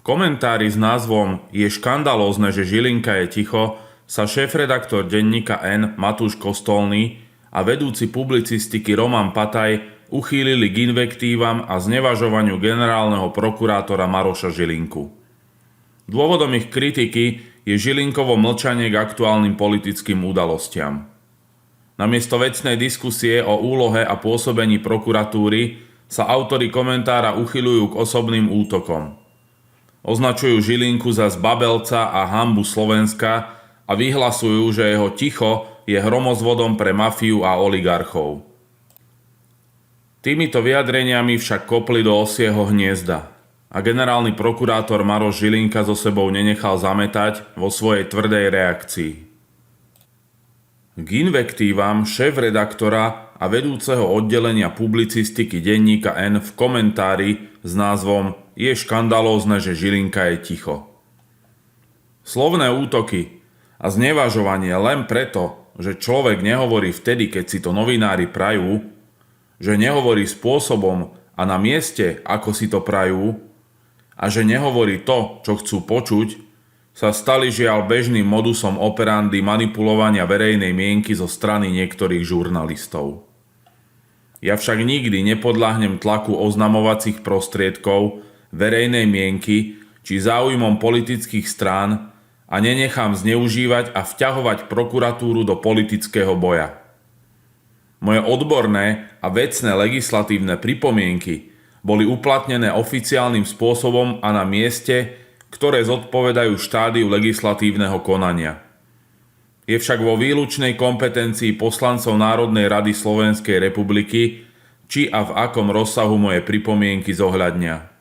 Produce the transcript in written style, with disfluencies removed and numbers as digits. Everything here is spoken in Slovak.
V komentári s názvom Je škandalózne, že Žilinka je ticho sa šéfredaktor denníka N Matúš Kostolný a vedúci publicistiky Roman Pataj uchýlili k invektívam a znevažovaniu generálneho prokurátora Maroša Žilinku. Dôvodom ich kritiky je Žilinkovo mlčanie k aktuálnym politickým udalostiam. Namiesto vecnej diskusie o úlohe a pôsobení prokuratúry sa autori komentára uchyľujú k osobným útokom. Označujú Žilinku za zbabelca a hanbu Slovenska a vyhlasujú, že jeho ticho je hromozvodom pre mafiu a oligarchov. Týmito vyjadreniami však kopli do osieho hniezda a generálny prokurátor Maroš Žilinka so sebou nenechal zametať vo svojej tvrdej reakcii. K invektívam šéfredaktora a vedúceho oddelenia publicistiky denníka N v komentári s názvom Je škandalózne, že Žilinka je ticho. Slovné útoky a znevažovanie len preto, že človek nehovorí vtedy, keď si to novinári prajú, že nehovorí spôsobom a na mieste, ako si to prajú, a že nehovorí to, čo chcú počuť, sa stali žiaľ bežným modusom operandi manipulovania verejnej mienky zo strany niektorých žurnalistov. Ja však nikdy nepodľahnem tlaku oznamovacích prostriedkov, verejnej mienky či záujmom politických strán a nenechám zneužívať a vťahovať prokuratúru do politického boja. Moje odborné a vecné legislatívne pripomienky boli uplatnené oficiálnym spôsobom a na mieste, ktoré zodpovedajú štádiu legislatívneho konania. Je však vo výlučnej kompetencii poslancov Národnej rady Slovenskej republiky, či a v akom rozsahu moje pripomienky zohľadnia.